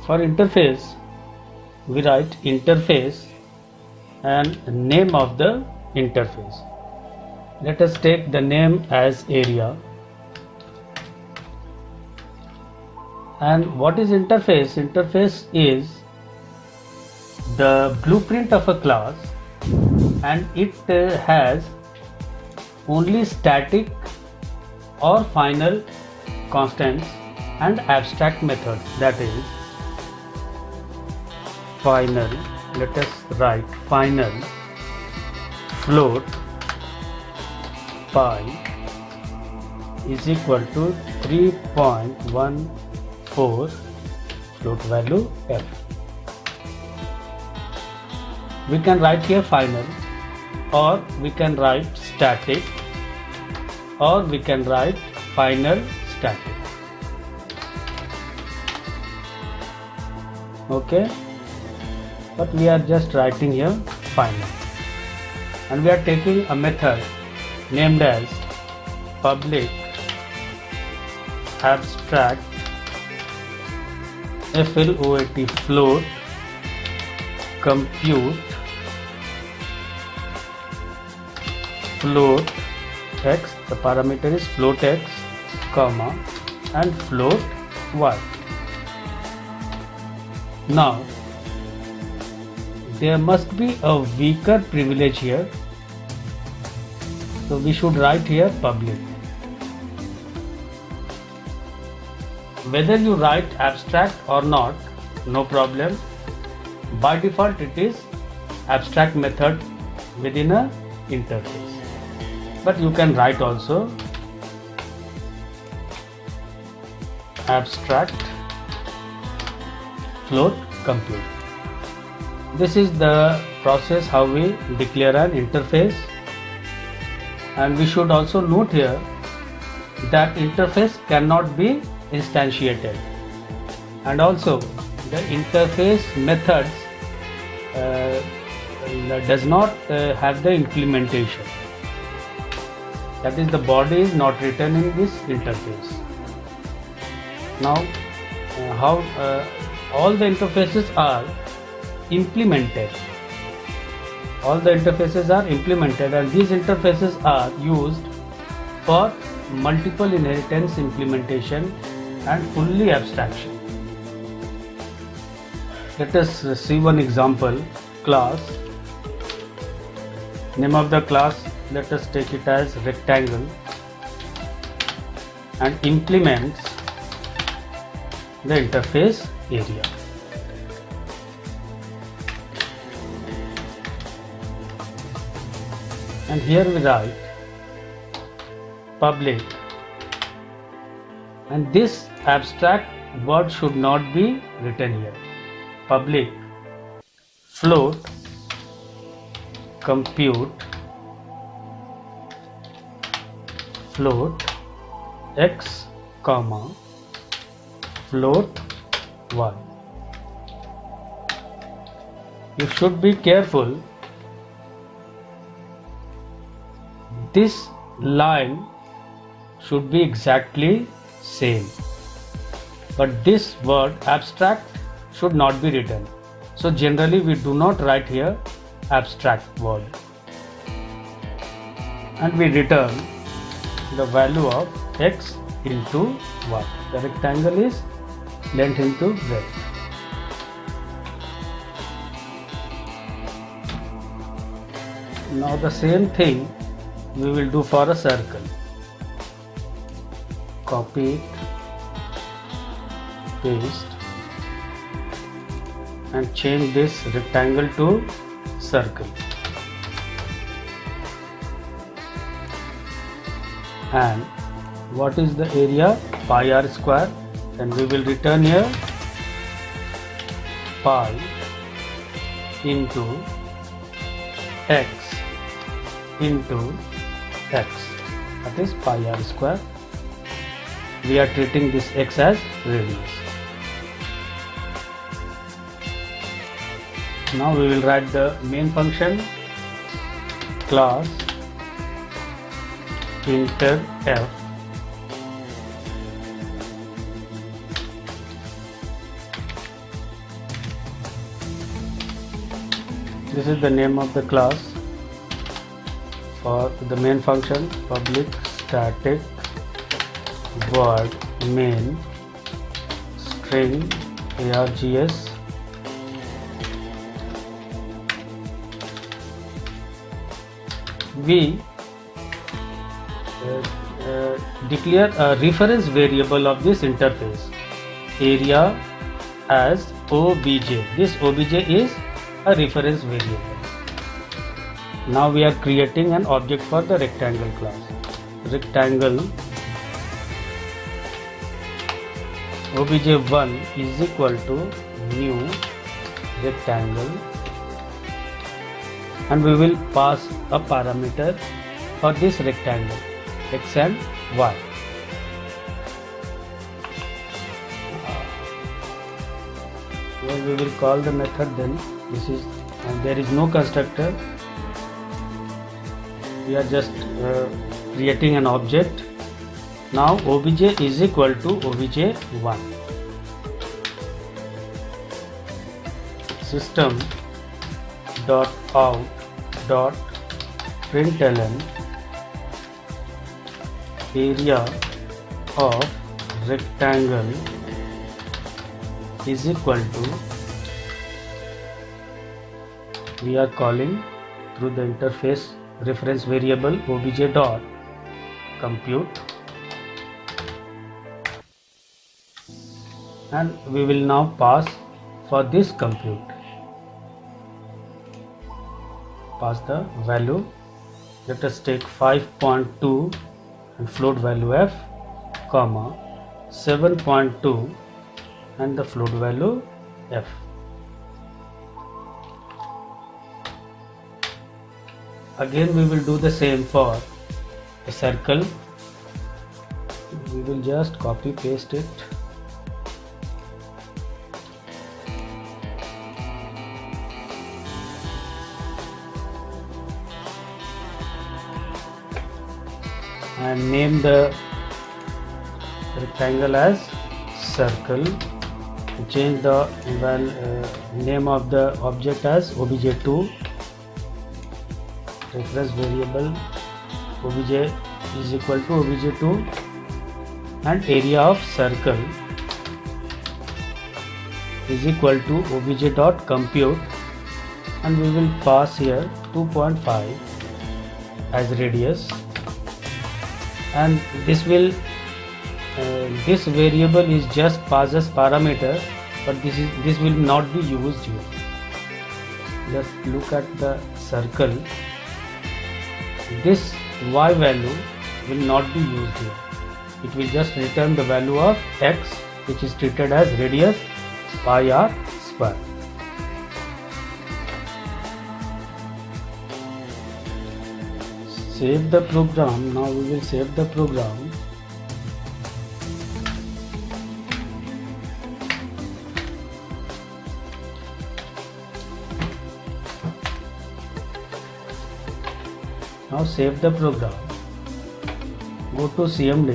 For interface, we write interface and name of the interface. Let us take the name as area. And what is interface? Interface is the blueprint of a class, and it has only static or final constants and abstract methods. That is final, let us write final float pi is equal to 3.14 float value f. We can write here final, or we can write static, or we can write final static. Okay, but we are just writing here final, and we are taking a method named as public abstract float compute float x, the parameter is float x, comma, and float y. Now there must be a weaker privilege here, so we should write here public. Whether you write abstract or not, no problem. By default it is abstract method within a interface, but you can write also abstract float compute. This is the process how we declare an interface. And we should also note here that interface cannot be instantiated, and also the interface methods does not have the implementation. That is, the body is not written in this interface. Now how all the interfaces are implemented. All the interfaces are implemented, and these interfaces are used for multiple inheritance implementation and fully abstraction. Let us see one example. Class, name of the class, let us take it as rectangle, and implements the interface area. And here we write public, and this abstract word should not be written here. Public float compute float x, comma, float y. You should be careful. This line should be exactly same, but this word abstract should not be written. So generally we do not write here abstract word, and we return the value of x into y. The rectangle is length into breadth. Now the same thing we will do for a circle. Copy it, paste, and change this rectangle to circle. And what is the area? Pi r square. Then we will return here pi into x into x, that is pi r square. We are treating this x as radius. Now we will write the main function, class interf this is the name of the class for the main function, public static void main string args. We declare a reference variable of this interface area as obj. This obj is a reference variable. Now we are creating an object for the rectangle class. Rectangle obj1 is equal to new rectangle, and we will pass a parameter for this rectangle, x and y. Here we will call the method. Then this is there is no constructor. We are just creating an object. Now obj is equal to obj1. System dot out dot println area of rectangle is equal to, we are calling through the interface reference variable obj dot compute, and we will now pass for this compute, pass the value. Let us take 5.2 and float value f, comma 7.2 and the float value f. Again we will do the same for a circle. We will just copy paste it. And name the rectangle as circle. Change the name of the object as obj2. Reference variable obj is equal to obj2, and area of circle is equal to obj dot compute, and we will pass here 2.5 as radius, and this will this variable is just passed as parameter, but this will not be used here. Just look at the circle. This y value will not be used here. It will just return the value of x, which is treated as radius pi r square. Save the program. Now we will save the program. Now save the program. Go to CMD,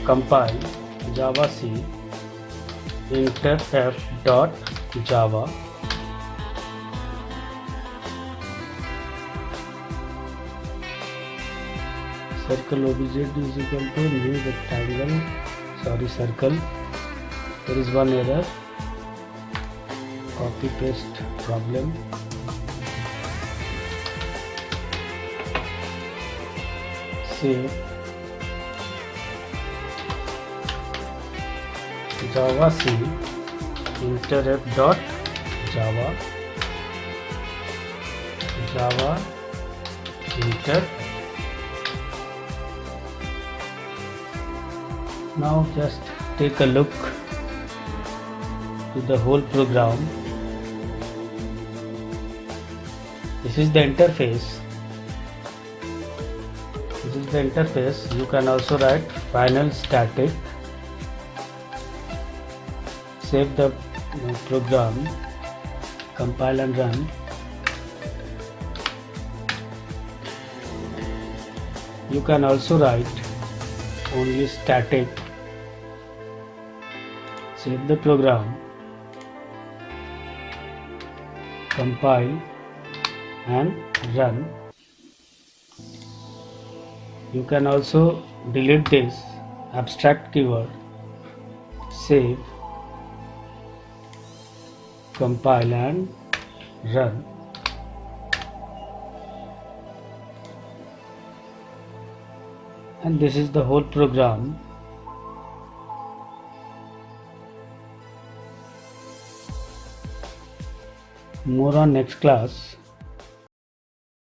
compile javac interf.java. Circle obj is equal to new rectangle. Circle. There is one error. Copy paste problem. Save. javac interf.java. Java interf. Now just take a look to the whole program. This is the interface. You can also write final static. Save the program, compile and run. You can also write only static. Save the program, compile and run. You can also delete this abstract keyword, save, compile and run. And this is the whole program. More on next class.